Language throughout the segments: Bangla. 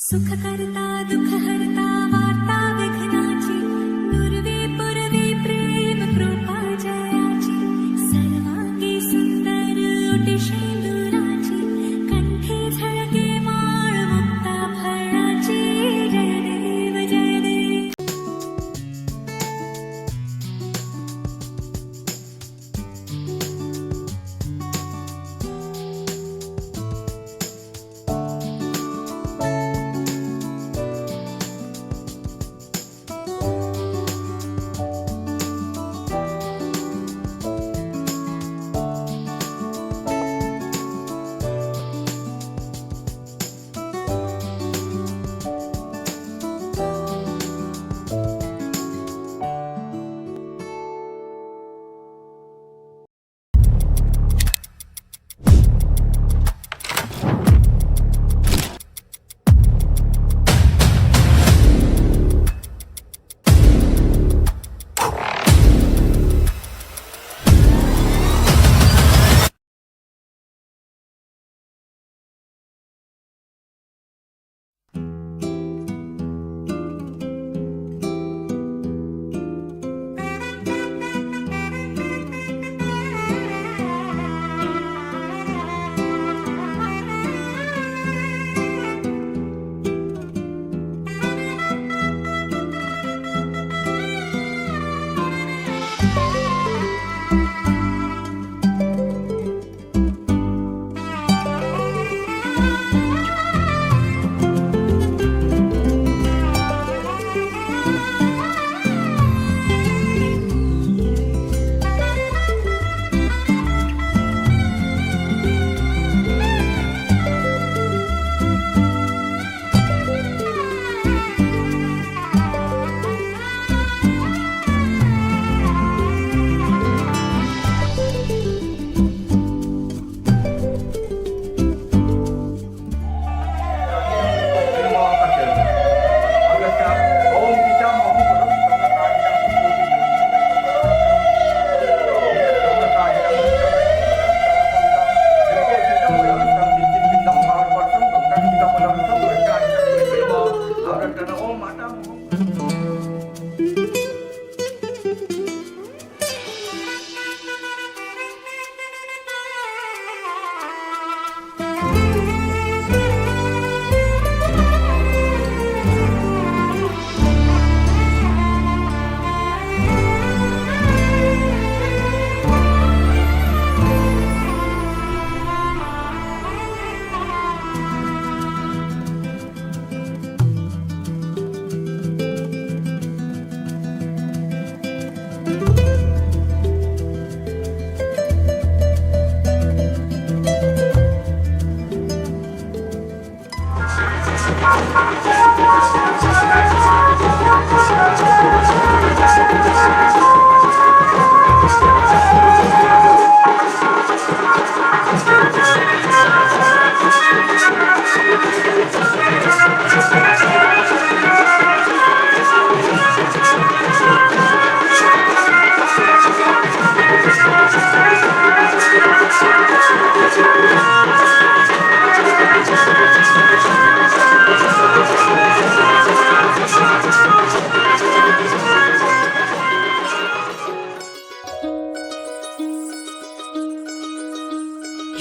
सुख करता दुख हरता वार्ता विघ्नाची पूर्वी पूर्वी प्रेम कृपा जयाची सर्वांगी सुंदर ओटी शेंदुराची कंठी झळके माळ मुक्ता फळाची जय देव जय देव.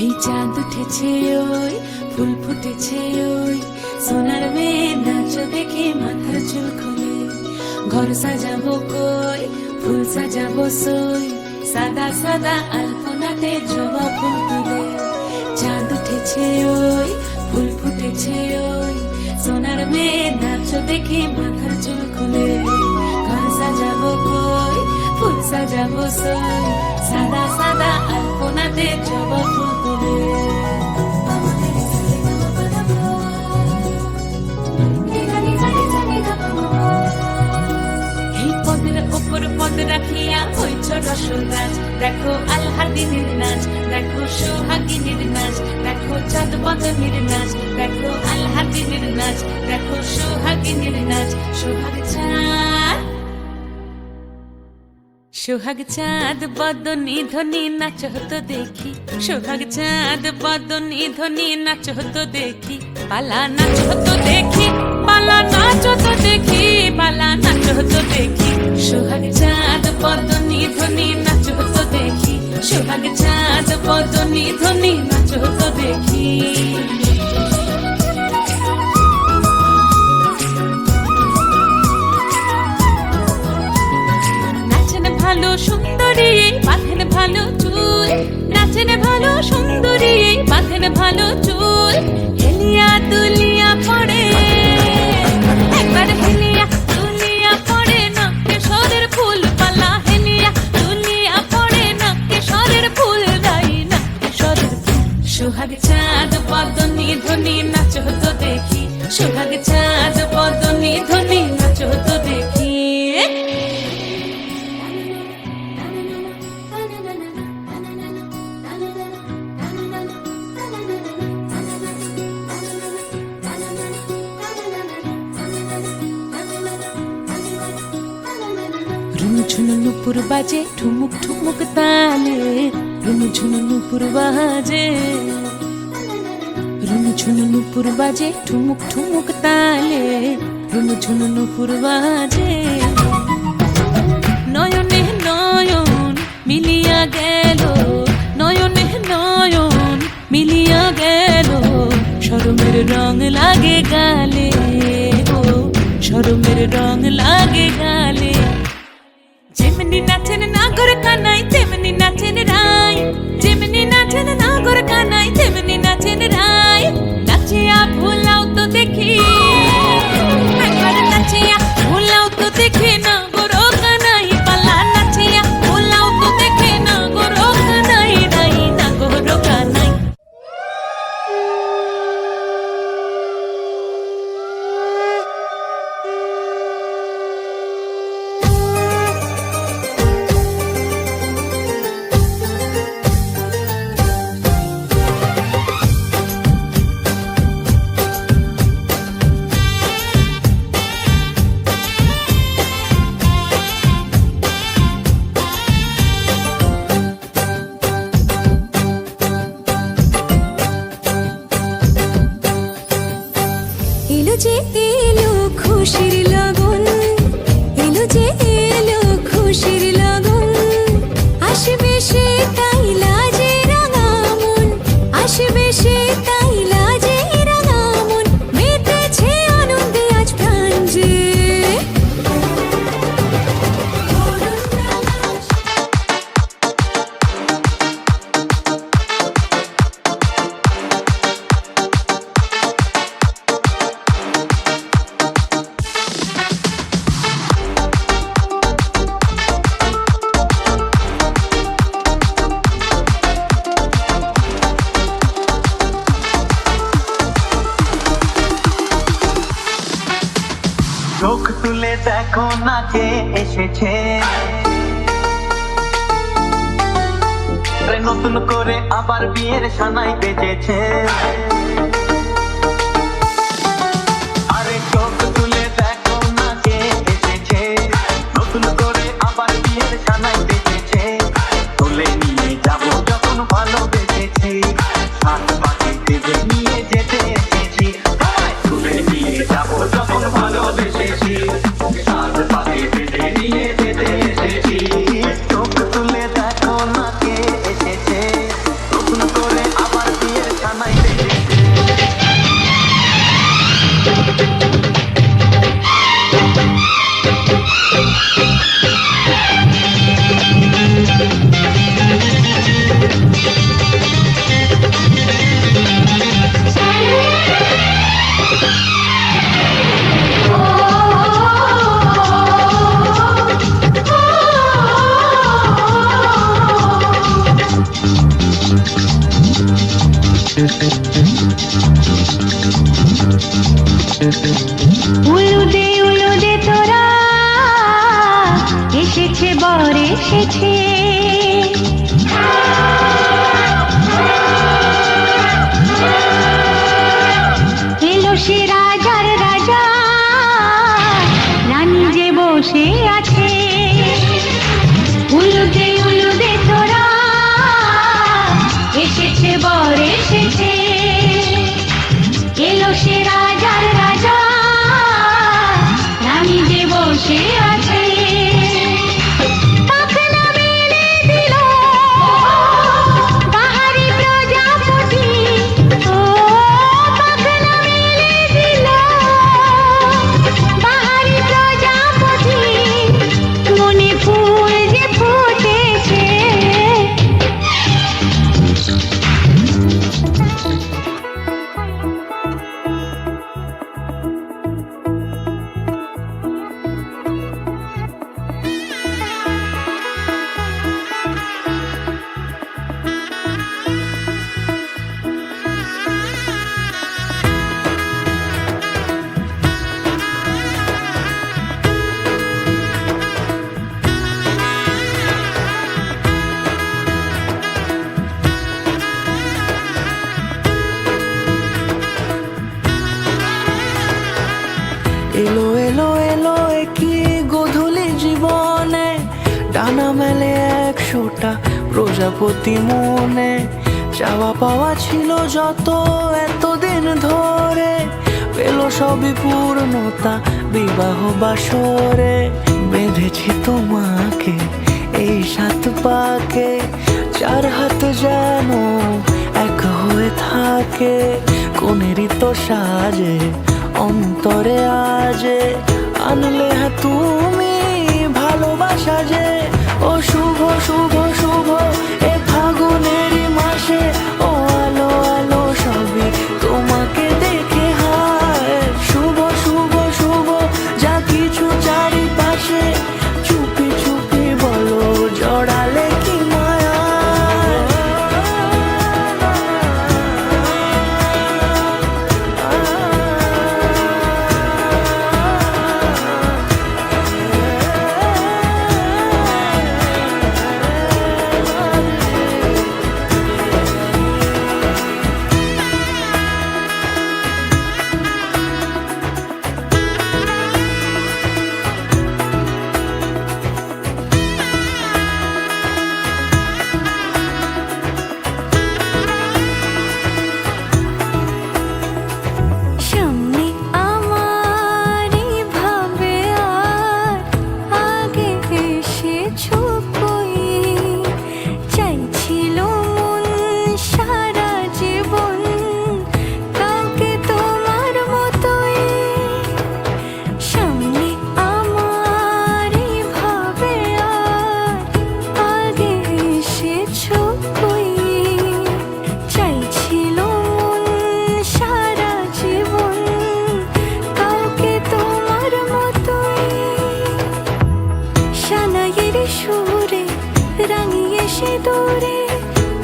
এই চাঁদ উঠেছে ওই ফুল ফুটেছে ওই সোনার মেয়ে নাচ দেখে মাথার চুল খোলে ঘর সাজাবো কই ফুল সাজাবো সই সাদা সাদা আলপনাতে জবা ফুল তুলে চাঁদ উঠেছে ওই ফুল ফুটেছে ওই সোনার মেয়ে নাচ দেখে মাথার চুল খোলে ঘর সাজাবো কই ফুল সাজাবো সই সাদা সাদা আলপনাতে জবা ফুল তুলে এই পদের ওপর পদ রাখিয়া হইছ রসরাজ দেখো আল্লাদিনের নাচ দেখো সোহাগিনীর নাচ দেখো চাঁদ বদনের নাচ দেখো আল্লাদিনের নাচ দেখো সোহাগিনীর নাচ সোহাগ চাঁদ বদনী ধ্বনি নাচ হতো দেখি সোহাগ চাঁদ বদনী ধ্বনি নাচ হতো দেখি পালা নাচ হতো দেখি সোহাগ চাঁদ বদনি ধ্বনি নাচো তো দেখি নাচেন ভালো সুন্দরী বাঁধেন ভালো চুল নাচেন ভালো সুন্দরী বাঁধেন ভালো চুল হেলিয়া দুলিয়া পড়ে একবার হেলিয়া দুলিয়া পড়ে না কেশরের ফুল পালা হেলিয়া দুলিয়া পড়ে না কেশরের ফুল গাই না কেশরের ফুল সোহাগ চাঁদ বদনি ধ্বনি নাচো তো দেখি সোহাগ চাঁদ বদনি ধ্বনি নাচো তো দেখি রুনুঝুনু নুপুর বাজে ঠুমুক ঠুমুক তালে রুনুঝুনু নুপুর বাজে রুনুঝুনু নুপুর বাজে ঠুমুক ঠুমুক তালে রুনুঝুনু নুপুর বাজে নয়নে নয়ন মিলিয়া গেল নয়নে নয়ন মিলিয়া গেল শরমের রং লাগে গালে ও শরমের রং লাগে গালে যেমনি নাচেন নাগর কানাই তেমনি নাচেন রাই যেমনি নাচেন নাগর কানাই তেমনি নাচেন রাই নাচিয়া ভুলাও তো দেখি একবার নাচিয়া ভুলাও তো দেখি না গোরো কানাই পালা নাচিয়া ভুলাও তো দেখি না গোরো কানাই নাই না গোরো কানাই এলো যে এলো খুশির লগন এলো যে এলো খুশির লগন আসবে সে তাই লাজে রাঙা মন আসবে সে তাই লাজে রাঙা মন মেতেছে আনন্দে আজ প্রাণ যে চোখ তুলে দেখো না কে এসেছে নতুন করে আবার বিয়ের সানাই বেজেছে আরে চোখ তুলে দেখো না কে এসেছে নতুন করে আবার বিয়ের সানাই বেজেছে তুলে নিয়ে যাবো যখন ভালোবেসেছি সাত পাখি দেবে নিয়ে যেতে এসেছি তুলে নিয়ে যাবো যখন ভালোবেসেছি সাত পাখি দেবে নিয়ে যেতে এসেছি চোখ তুলে দেখো না কে এসেছে নতুন করে আবার বিয়ের সানাই বেজেছে উলুদে তোরা এসেছে বর এসেছে এলো সে রাজার রাজা রানী যে বসে আছে উলুদে তোরা এসেছে বর এসেছে এলো সে রাজার রাজা রানী যে বসে আছে পাখনা মেলে এলো এলো এলো কি গোধূলি জীবনে, ডানা মেলে 100টা প্রজাপতি মনে। চাওয়া পাওয়া ছিল যত এতদিন ধরে, পেল সবই পূর্ণতা বিবাহ বাসরে। বেঁধেছি তোমাকে এই 7 পাকে, 4 হাত যেন এক হয়ে থাকে। কোনেরই তো সাজে অন্তরে আজে, আনলে তুমি ভালোবাসা যে। ও শুভ শুভ শুভ এ ফাগুনেরই মাসে, ও আলো আলো সবই তোমাকে দেখে হায়। শুভ শুভ শুভ যা কিছু চারিপাশে, চুপি চুপি বলো জড়ালে কি মায়া। সামনে আমার ভাবে আর আগে এসেছো কই, চাইছিল মন সারা জীবন কাউকে তোমার মতোই। সামনে আমার ভাবে আর আগে এসেছো কই, চাইছিল মন সারা জীবন কাউকে তোমার মতোই। সানাইয়ের সুরে রাঙিয়ে সে দূরে,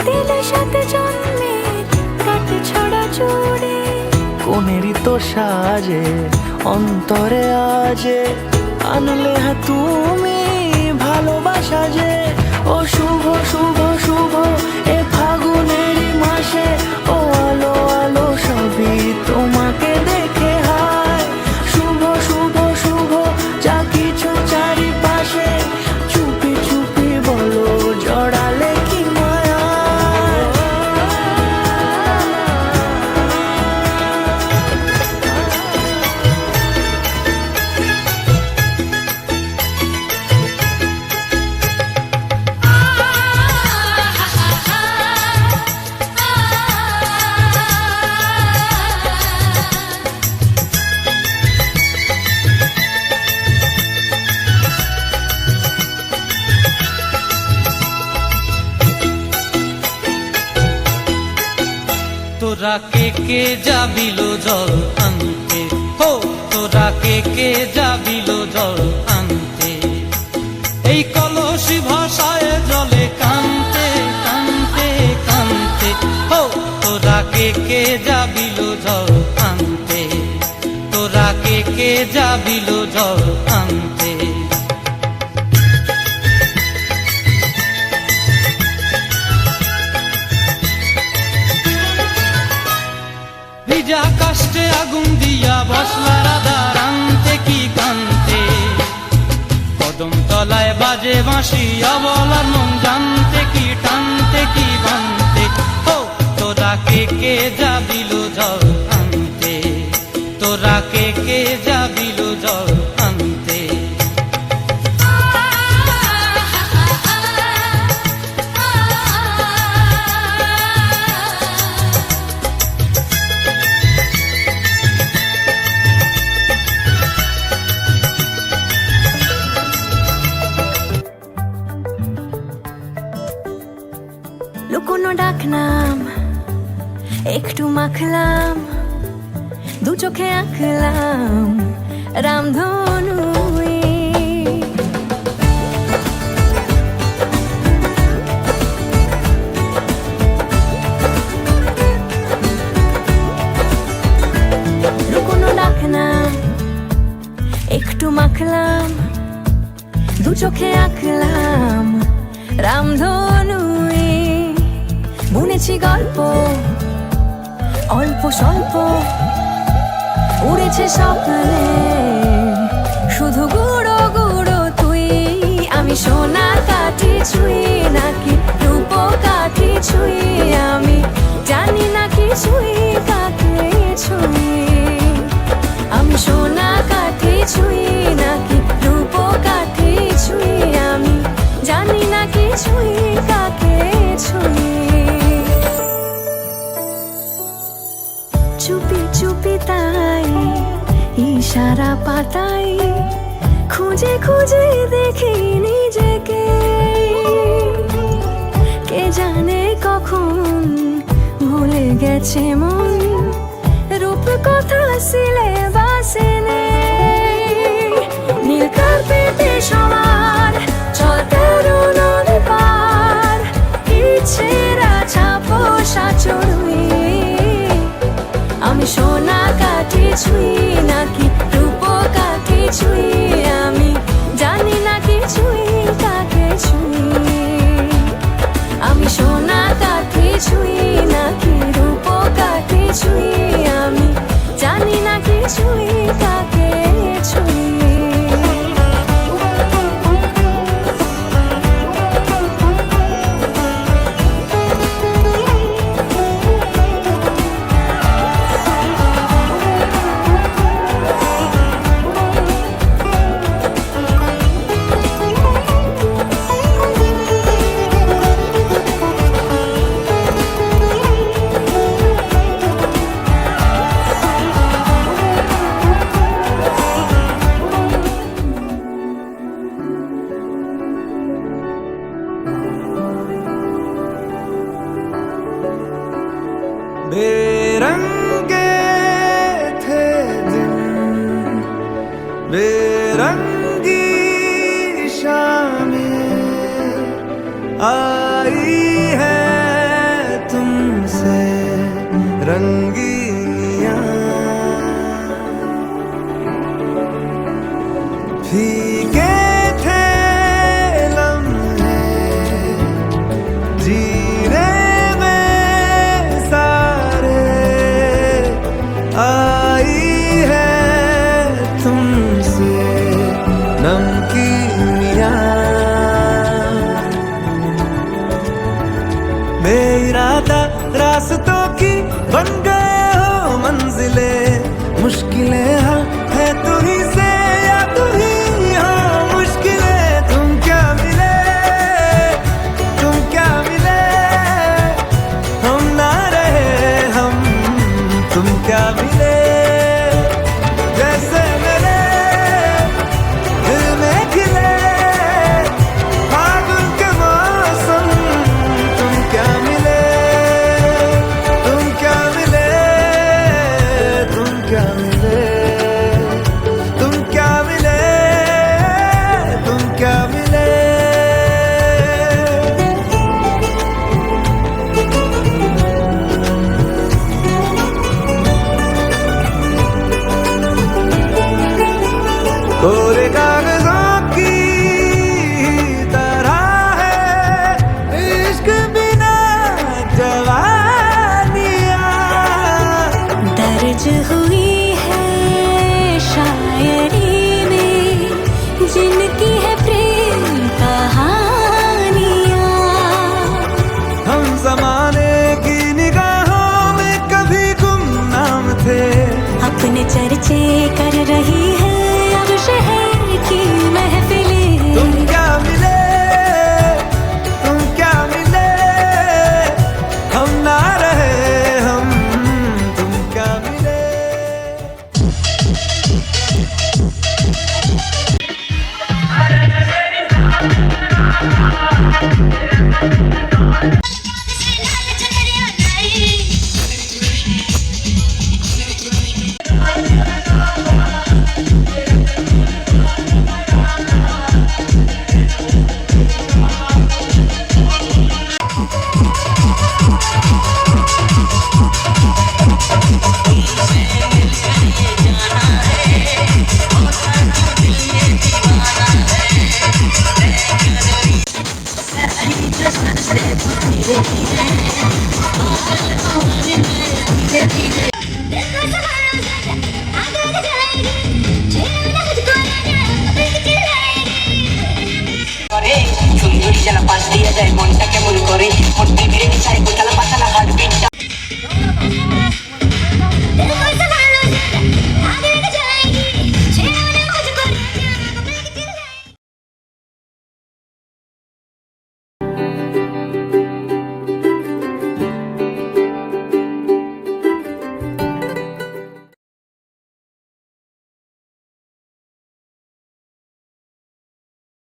দিলে 7 জন্মের কাট ছড়া জোড়ে। কোনেরই তো সাজে অন্তরে আজে, আনলে তুমি ভালোবাসা যে। ও শুভ শুভ শুভ এ ফাগুনেরই মাসে, ও আলো আলো সবই তোমাকে দেখে হায়। শুভ শুভ শুভ যা কিছু চারিপাশে, চুপি চুপি বলো জড়ালে কি মায়া। তোরা কে যাবিল জল আনতে, হো তোরা কে যাবিল জল আনতে। এই কলসি ভাষায় জলে কানতে কানতে কানতে, হো তোরা কে যাবিল জল আনতে। তোরা কে যাবিল জল আনতে। ভিজা কাষ্টে আগুন দিয়া বসলা রাধা রানতে কি কান্তে। কদম তলায় বাজে বাঁশি অবলার মন জানতে কি টানতে কি বানতে। ও তোরা কে যাবিল জল আনতে। তোরা কে যাবিল জল আনতে। লুকোনো ডাকনাম একটু মাখলাম, 2 চোখে আঁকলাম রামধনু। লুকোনো ডাকনাম একটু মাখলাম, 2 চোখে আঁকলাম রামধনু। বুনেছি গল্প অল্প স্বল্প, উড়েছে স্বপ্নে কিছুই নাকি রূপকাঠি ছুঁই আমি জানি না কিছুই কাকে ছুঁই আমি সোনা কাঠি ছুঁই নাকি রূপকাঠি ছুঁই আমি জানি না কিছুই কাকে ছুঁই চুপি চুপি তাই ইশারা পাতাই খুঁজে খুঁজে দেখি নিজেকে কে জানে কখন ভুলে গেছে মন রূপ কথা সিলেবাসে নেই নীল কার্পেটে সবার চলতে নদী পার ইচ্ছেরা ছাপো সাচড়ুই আমি সোনা কাঠি ছুঁই নাকি রূপকাঠি ছুঁই আমি জানি না কিছুই কাকে ছুঁই আমি সোনা কাঠি ছুঁই নাকি রূপকাঠি ছুঁই আমি জানি না কিছুই কাকে ছুঁই बेरंगे थे दिन बेरंगी शामें आई है तुमसे रंगीनियां फीके थे लम्हे जीने आई है तुमसे नमकीनियां बेइरादा रास्तों की बन गए हो मंजिले मुश्किलें हल है तू ही से या तू ही हो मुश्किलें तुम क्या मिले हम ना रहे हम तुम क्या मिले जैसे मेरे दिल में खिले फागुन के मौसम तुम क्या मिले तुम क्या मिले तुम क्या मिले तुम क्या मिले तुम क्या मिले कोरे कागजों की तरह है इश्क बिना जवानियां दर्ज हुई है शायरी में जिनकी है प्रेम कहानियां हम जमाने की निगाहों में कभी गुमनाम थे अपने चर्चे कर रही